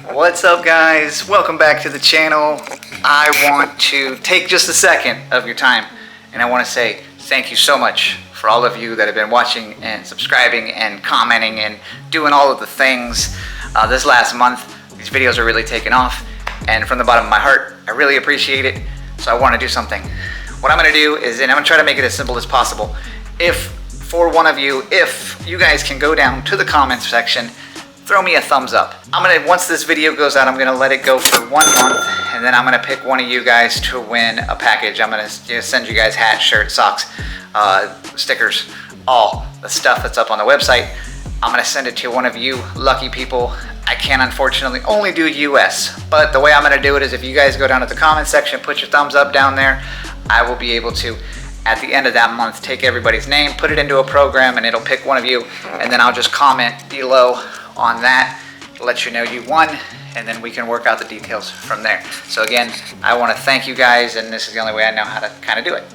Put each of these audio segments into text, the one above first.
What's up, guys? Welcome back to the channel. I want to take just a second of your time and I want to say thank you so much for all of you that have been watching and subscribing and commenting and doing all of the things this last month. These videos are really taking off, and from the bottom of my heart, I really appreciate it. So I want to do something. What I'm going to do is, and I'm going to try to make it as simple as possible. If you guys can go down to the comments section, throw me a thumbs up. Once this video goes out, I'm gonna let it go for 1 month, and then I'm gonna pick one of you guys to win a package. I'm gonna send you guys hats, shirts, socks, stickers, all the stuff that's up on the website. I'm gonna send it to one of you lucky people. I can unfortunately only do US, but the way I'm gonna do it is if you guys go down to the comments section, put your thumbs up down there, I will be able to, at the end of that month, take everybody's name, put it into a program, and it'll pick one of you, and then I'll just comment below on that, let you know you won, and then we can work out the details from there. So again, I want to thank you guys, and this is the only way I know how to kind of do it.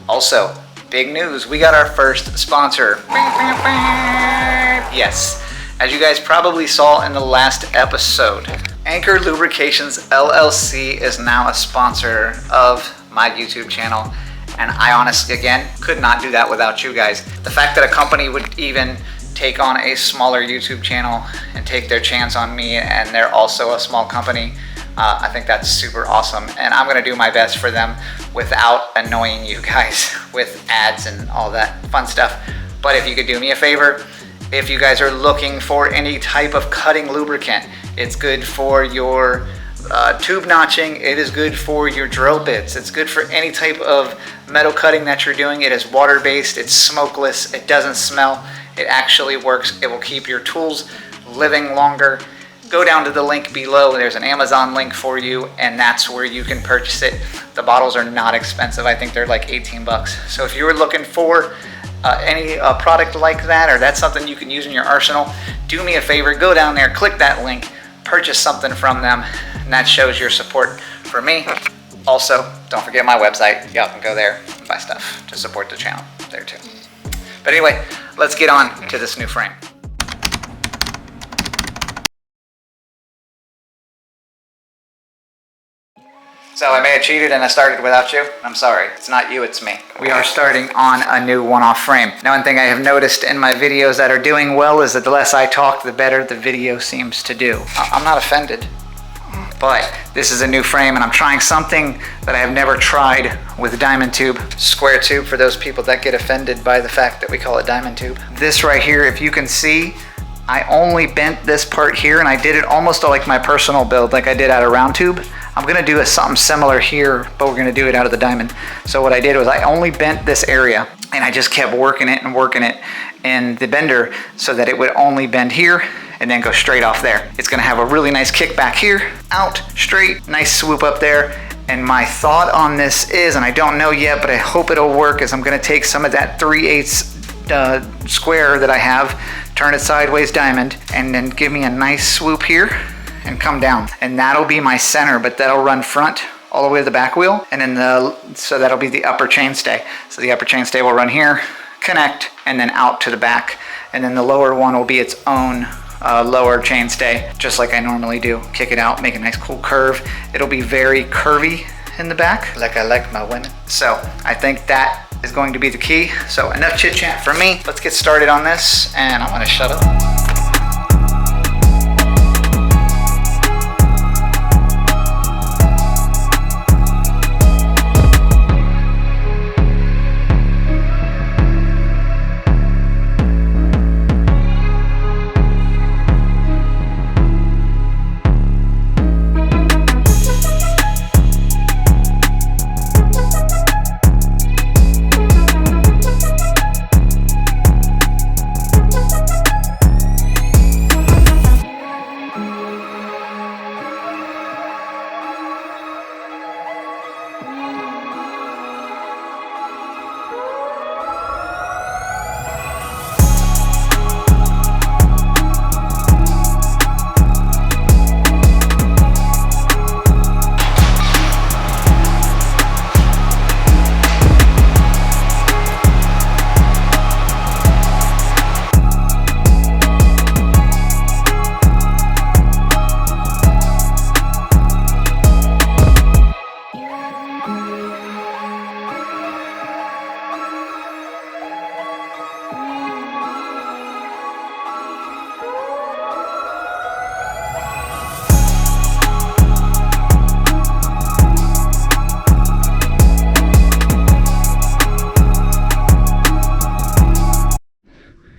Also, big news, we got our first sponsor. Yes, as you guys probably saw in the last episode, Anchor Lubrications LLC is now a sponsor of my YouTube channel, and I honestly, again, could not do that without you guys. The fact that a company would even take on a smaller YouTube channel and take their chance on me, and they're also a small company, I think that's super awesome, and I'm gonna do my best for them without annoying you guys with ads and all that fun stuff. But if you could do me a favor, if you guys are looking for any type of cutting lubricant, it's good for your tube notching, it is good for your drill bits, it's good for any type of metal cutting that you're doing. It is water-based, it's smokeless, it doesn't smell. It actually works. It will keep your tools living longer. Go down to the link below. There's an Amazon link for you, and that's where you can purchase it. The bottles are not expensive. I think they're like 18 bucks. So if you were looking for any product like that, or that's something you can use in your arsenal, do me a favor, go down there, click that link, purchase something from them, and that shows your support for me. Also, don't forget my website. Y'all can go there and buy stuff to support the channel there too. But anyway, let's get on to this new frame. So I may have cheated and I started without you. I'm sorry, it's not you, it's me. We are starting on a new one-off frame. Now, one thing I have noticed in my videos that are doing well is that the less I talk, the better the video seems to do. I'm not offended, but this is a new frame and I'm trying something that I have never tried with diamond tube. Square tube for those people that get offended by the fact that we call it diamond tube. This right here, if you can see, I only bent this part here and I did it almost like my personal build, like I did out of round tube. I'm gonna do something similar here, but we're gonna do it out of the diamond. So what I did was I only bent this area and I just kept working it in the bender so that it would only bend here and then go straight off there. It's gonna have a really nice kick back here, out, straight, nice swoop up there. And my thought on this is, and I don't know yet, but I hope it'll work, is I'm gonna take some of that 3/8 square that I have, turn it sideways diamond, and then give me a nice swoop here and come down. And that'll be my center, but that'll run front all the way to the back wheel. And then so that'll be the upper chainstay. So the upper chainstay will run here, connect, and then out to the back. And then the lower one will be its own lower chainstay, just like I normally do. Kick it out, make a nice cool curve. It'll be very curvy in the back, like I like my women. So I think that is going to be the key. So enough chit chat from me. Let's get started on this, and I'm gonna shut up.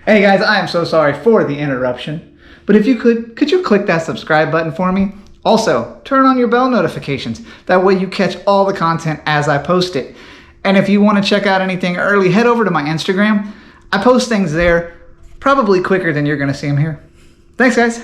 Hey guys, I am so sorry for the interruption, but if you could you click that subscribe button for me? Also, turn on your bell notifications. That way you catch all the content as I post it. And if you want to check out anything early, head over to my Instagram. I post things there probably quicker than you're going to see them here. Thanks, guys.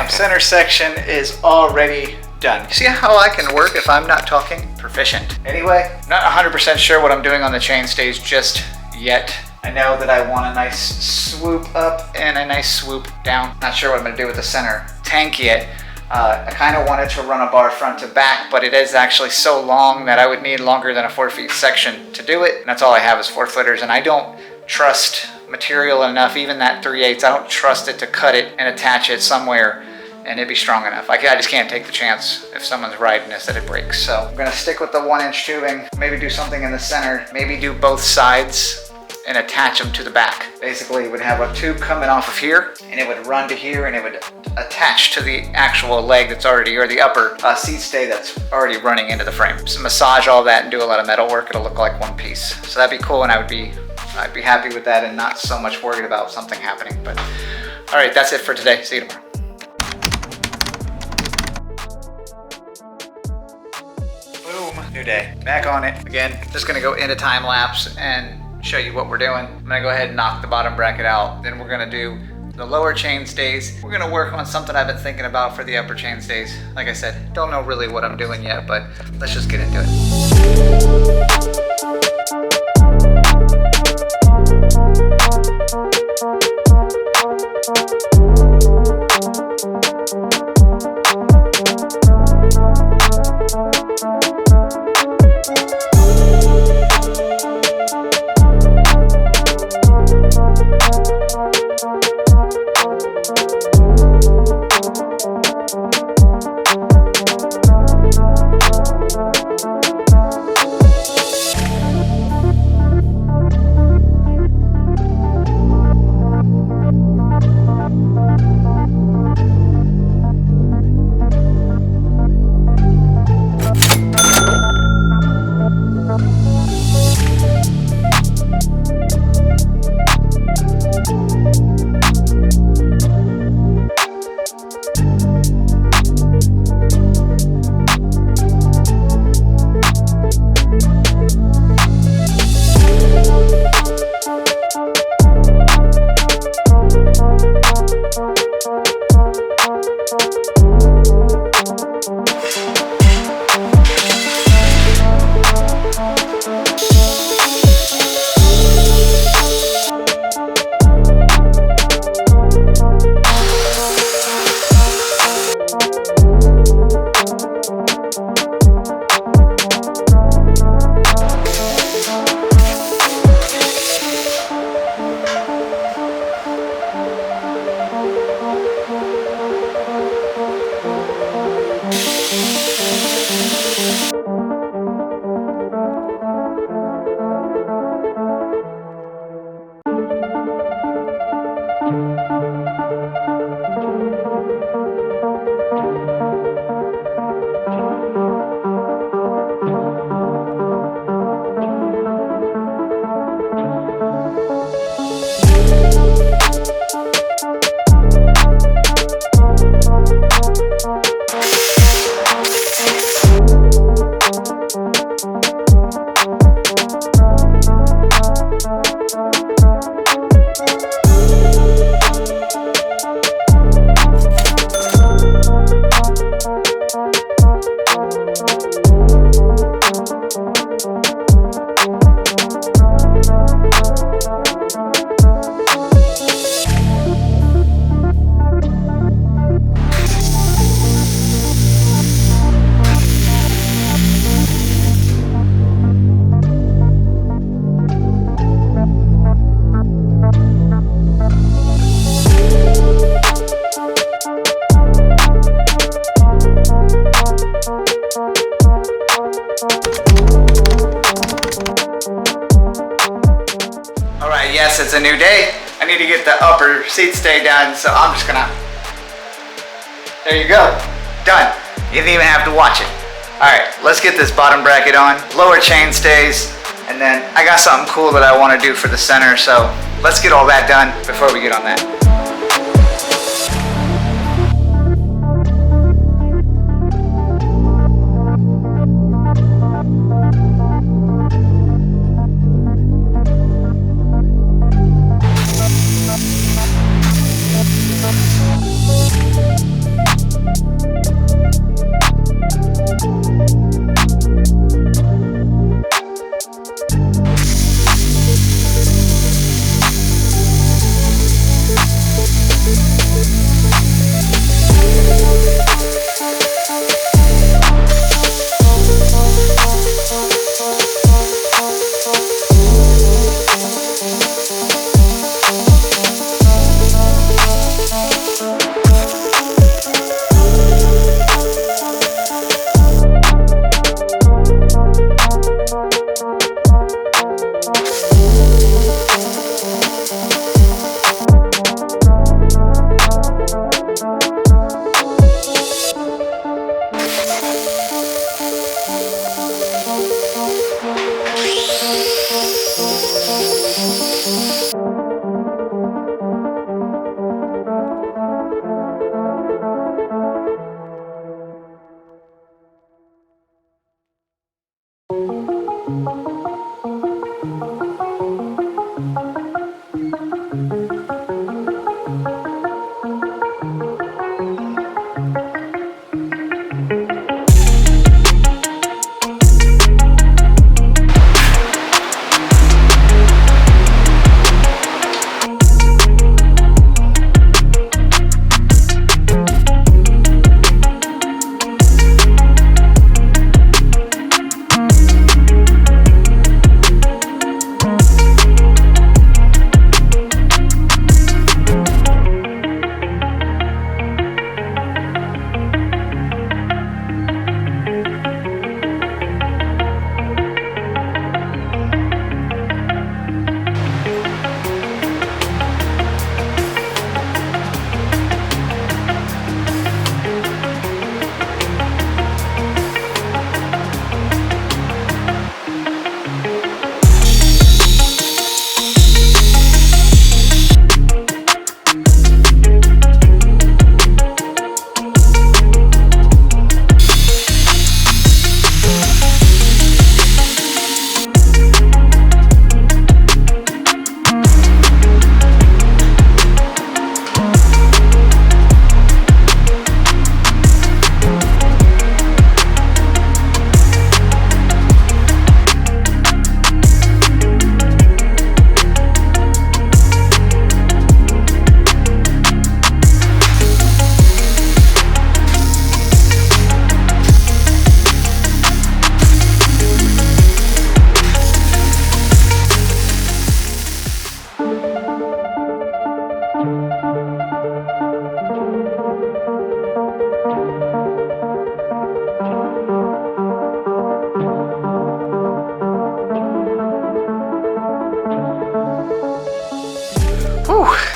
Center section is already done. You see how I can work if I'm not talking? Proficient. Anyway, not 100% sure what I'm doing on the chain stays just yet. I know that I want a nice swoop up and a nice swoop down. Not sure what I'm gonna do with the center tank yet. I kind of wanted to run a bar front to back, but it is actually so long that I would need longer than a 4 feet section to do it. And that's all I have is 4 footers, and I don't trust material enough, even that 3/8, I don't trust it to cut it and attach it somewhere and it'd be strong enough. I just can't take the chance if someone's riding this that it breaks. So I'm gonna stick with the 1-inch tubing, maybe do something in the center, maybe do both sides and attach them to the back. Basically, it would have a tube coming off of here and it would run to here and it would attach to the actual leg that's already, or the upper seat stay that's already running into the frame. So massage all that and do a lot of metal work, it'll look like one piece. So that'd be cool, and I'd be happy with that and not so much worried about something happening. But all right, that's it for today. See you tomorrow. New day, back on it again. Just gonna go into time lapse and show you what we're doing. I'm gonna go ahead and knock the bottom bracket out. Then we're gonna do the lower chain stays. We're gonna work on something I've been thinking about for the upper chain stays. Like I said, don't know really what I'm doing yet, but let's just get into it. it's a new day, I need to get the upper seat stay done, so I'm just gonna, there you go, done. You didn't even have to watch it. All right, let's get this bottom bracket on, lower chain stays, and then I got something cool that I wanna do for the center, so let's get all that done before we get on that.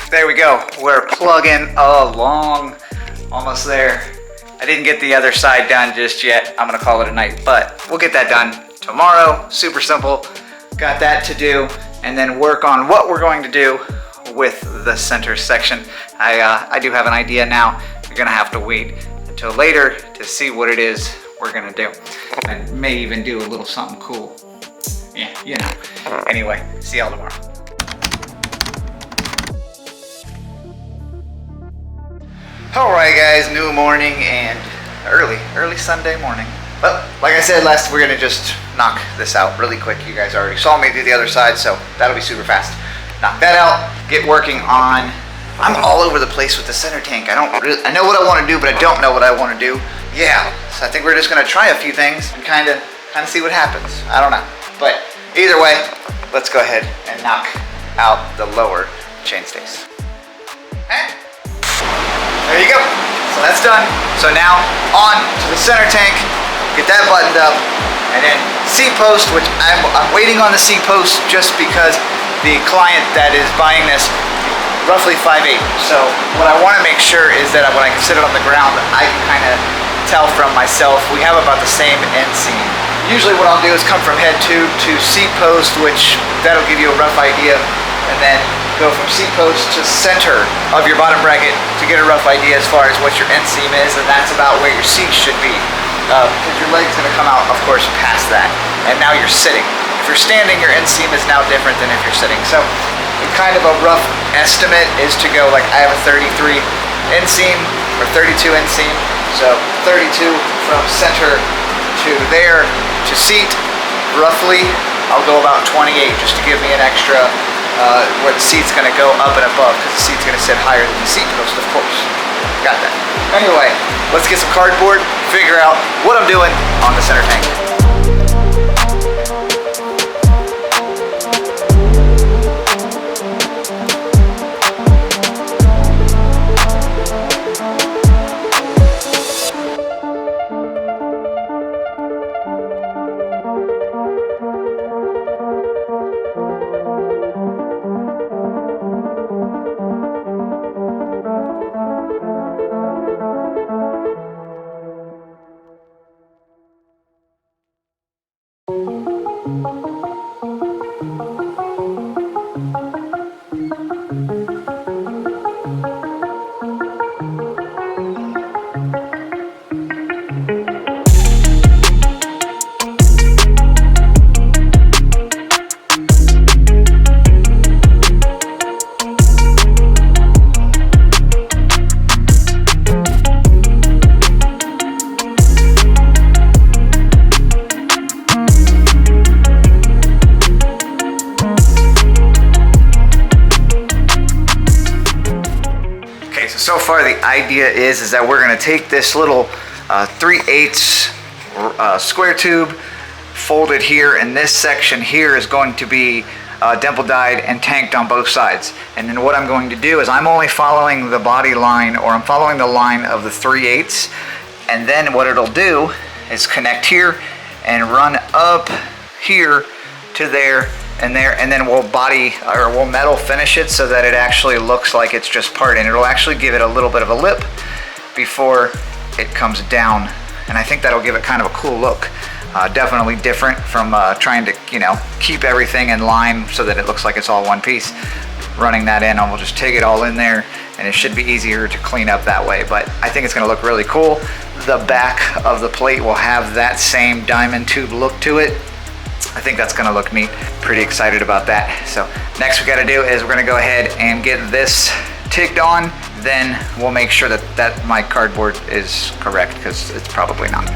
There we go. We're plugging along. Almost there. I didn't get the other side done just yet. I'm gonna call it a night, but we'll get that done tomorrow. Super simple. Got that to do, and then work on what we're going to do with the center section. I do have an idea now. You're gonna have to wait until later to see what it is we're gonna do. I may even do a little something cool. Yeah, you know. Anyway, see y'all tomorrow. All right, guys, new morning and early Sunday morning. But like I said last, we're gonna just knock this out really quick. You guys already saw me do the other side, so that'll be super fast. Knock that out, get working on, I'm all over the place with the center tank. I know what I want to do, but I don't know what I want to do. Yeah, so I think we're just gonna try a few things and kind of see what happens. I don't know, but either way, let's go ahead and knock out the lower chain stays. Okay. There you go. So that's done. So now on to the center tank, get that buttoned up, and then seat post, which I'm waiting on the seat post just because the client that is buying this roughly 5'8". So what I want to make sure is that when I can sit it on the ground, I can kind of tell from myself we have about the same end seam. Usually what I'll do is come from head tube to seat post, which that'll give you a rough idea, and then go from seat post to center of your bottom bracket to get a rough idea as far as what your end seam is, and that's about where your seat should be. Because your leg's going to come out, of course, past that. And now you're sitting. If you're standing, your end seam is now different than if you're sitting. So kind of a rough estimate is to go like I have a 33 inseam or 32 inseam. So 32 from center to there to seat, roughly, I'll go about 28 just to give me an extra where the seat's going to go up and above, because the seat's going to sit higher than the seat post, of course. Got that. Anyway, let's get some cardboard, figure out what I'm doing on the center tank. So far the idea is that we're going to take this little 3/8 square tube, fold it here, and this section here is going to be dimple dyed and tanked on both sides. And then what I'm going to do is I'm only following the body line, or I'm following the line of the 3/8, and then what it'll do is connect here and run up here to there and there, and then we'll metal finish it so that it actually looks like it's just part, and it'll actually give it a little bit of a lip before it comes down, and I think that'll give it kind of a cool look. Definitely different from trying to, you know, keep everything in line so that it looks like it's all one piece. Running that in, and we'll just take it all in there, and it should be easier to clean up that way, but I think it's going to look really cool. The back of the plate will have that same diamond tube look to it. I think that's gonna look neat. Pretty excited about that. So next we gotta do is we're gonna go ahead and get this ticked on. Then we'll make sure that my cardboard is correct, because it's probably not.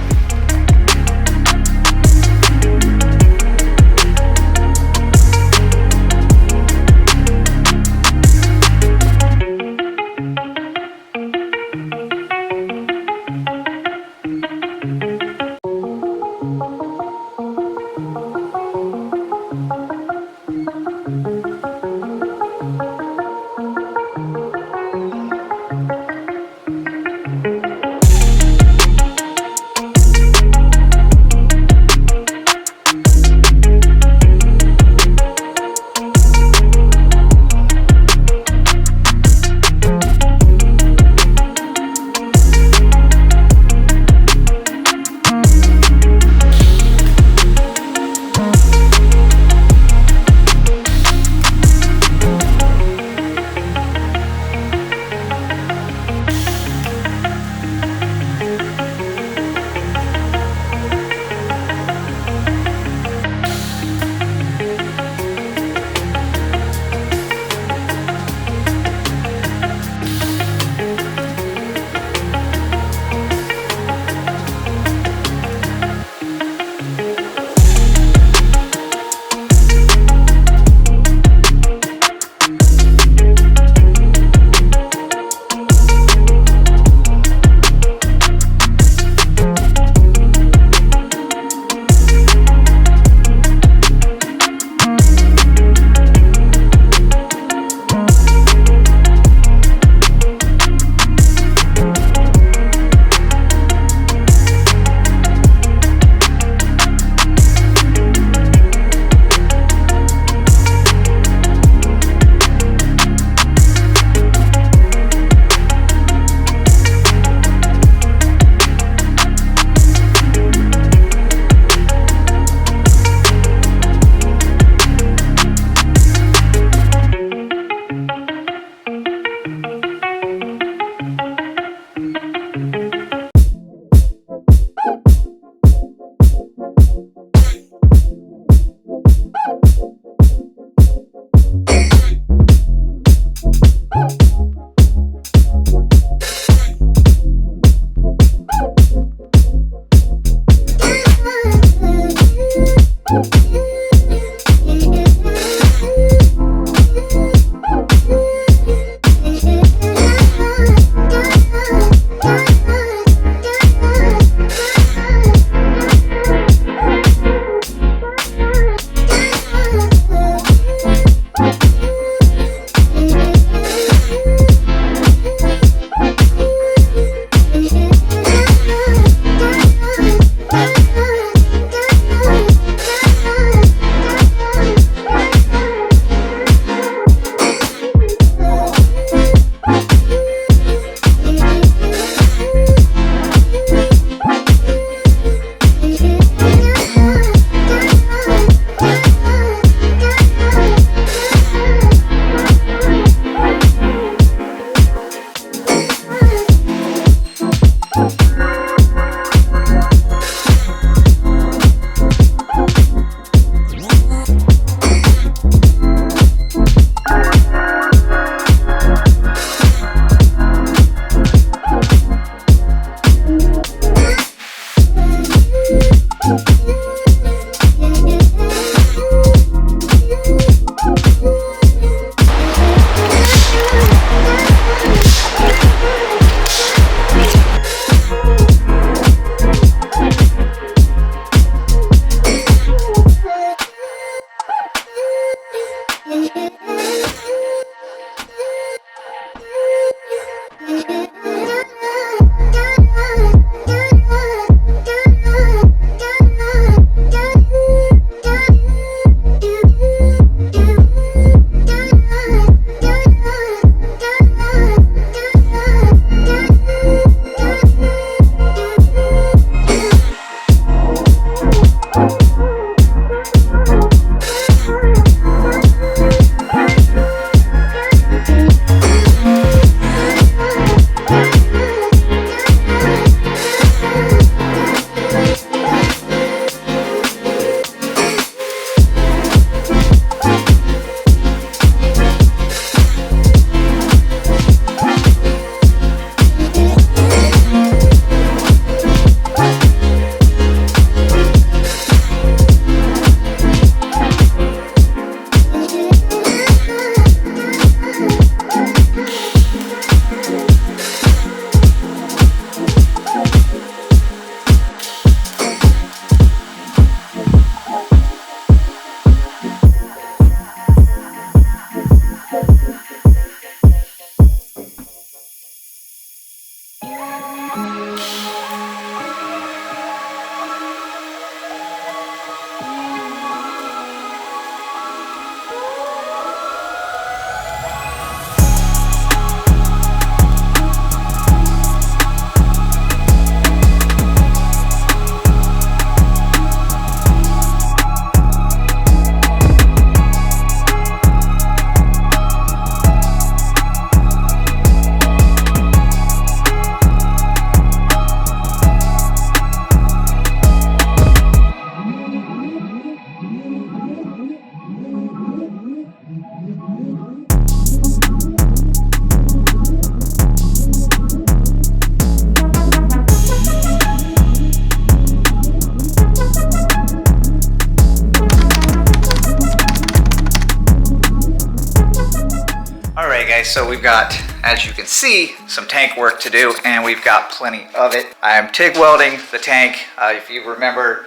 so we've got, as you can see, some tank work to do, and we've got plenty of it. I am TIG welding the tank. If you remember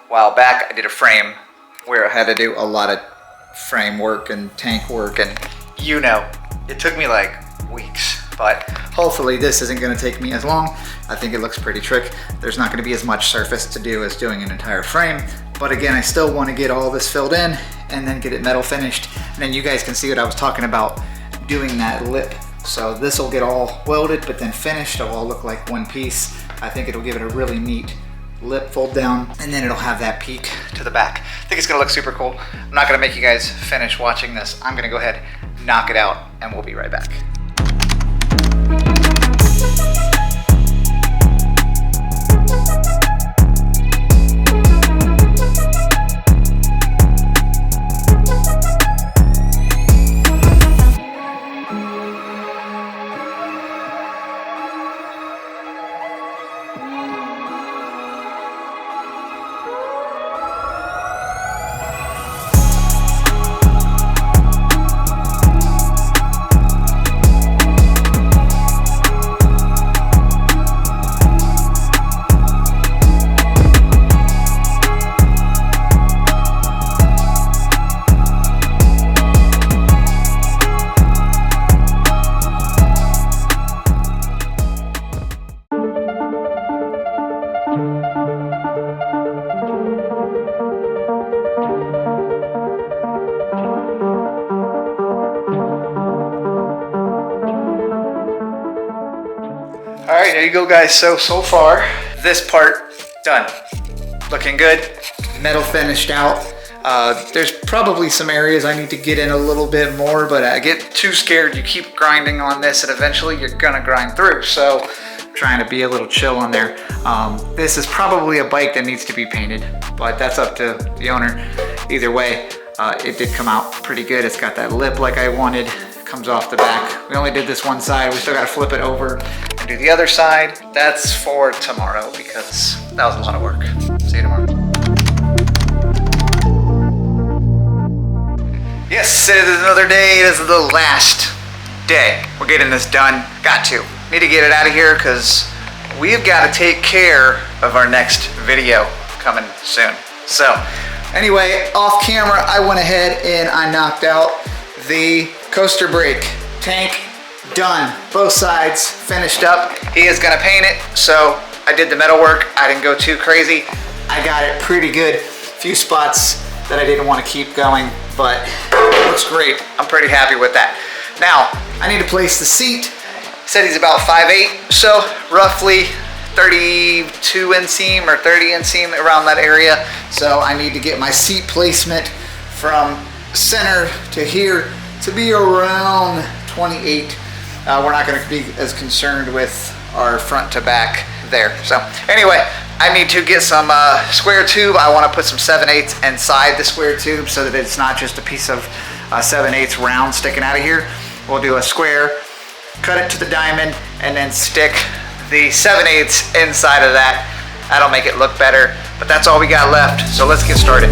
a while back, I did a frame where I had to do a lot of frame work and tank work, and you know, it took me like weeks, but hopefully this isn't gonna take me as long. I think it looks pretty trick. There's not gonna be as much surface to do as doing an entire frame, but again, I still wanna get all this filled in and then get it metal finished, and then you guys can see what I was talking about, doing that lip. So this will get all welded, but then finished, it'll all look like one piece. I think it'll give it a really neat lip fold down, and then it'll have that peak to the back. I think it's gonna look super cool. I'm not gonna make you guys finish watching this. I'm gonna go ahead, knock it out, and we'll be right back. All right, there you go, guys. So far, this part done. Looking good. Metal finished out. There's probably some areas I need to get in a little bit more, but I get too scared. You keep grinding on this and eventually you're gonna grind through. So I'm trying to be a little chill on there. This is probably a bike that needs to be painted, but that's up to the owner. Either way, it did come out pretty good. It's got that lip like I wanted. It comes off the back. We only did this one side. We still gotta flip it over and do the other side. That's for tomorrow because that was a lot of work. See you tomorrow. Yes, it is another day. It is the last day. We're getting this done. Got to. Need to get it out of here because we've got to take care of our next video coming soon. So anyway, off camera, I went ahead and I knocked out the coaster brake. Tank done. Both sides finished up. He is gonna paint it. So I did the metal work. I didn't go too crazy. I got it pretty good. A few spots that I didn't want to keep going, but it looks great. I'm pretty happy with that. Now, I need to place the seat. He said he's about 5'8", so roughly 32 inseam or 30 inseam around that area. So I need to get my seat placement from center to here to be around 28. We're not going to be as concerned with our front to back there. So anyway, I need to get some square tube. I want to put some 7/8 inside the square tube so that it's not just a piece of 7/8 round sticking out of here. We'll do a square, cut it to the diamond, and then stick the 7/8 inside of that. That'll make it look better, but that's all we got left. So let's get started.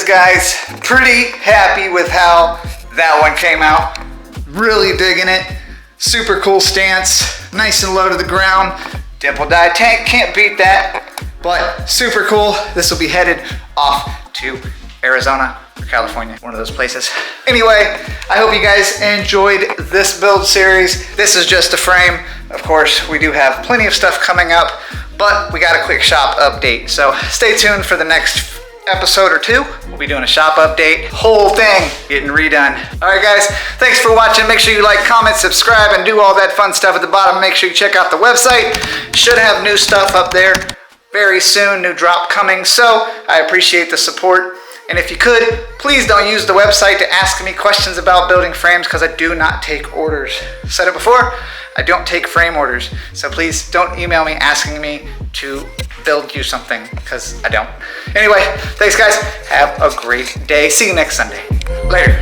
guys. Pretty happy with how that one came out. Really digging it. Super cool stance. Nice and low to the ground. Dimple dye tank, can't beat that. But super cool. This will be headed off to Arizona or California, one of those places. Anyway, I hope you guys enjoyed this build series. This is just a frame. Of course, we do have plenty of stuff coming up, but we got a quick shop update. So stay tuned for the next episode or two. We'll be doing a shop update. Whole thing getting redone. All right, guys, thanks for watching. Make sure you like, comment, subscribe, and do all that fun stuff at the bottom. Make sure you check out the website. Should have new stuff up there very soon, new drop coming. So I appreciate the support. And if you could, please don't use the website to ask me questions about building frames, because I do not take orders. Said it before, I don't take frame orders. So please don't email me asking me to build you something, because I don't. Anyway, thanks guys. Have a great day. See you next Sunday. Later.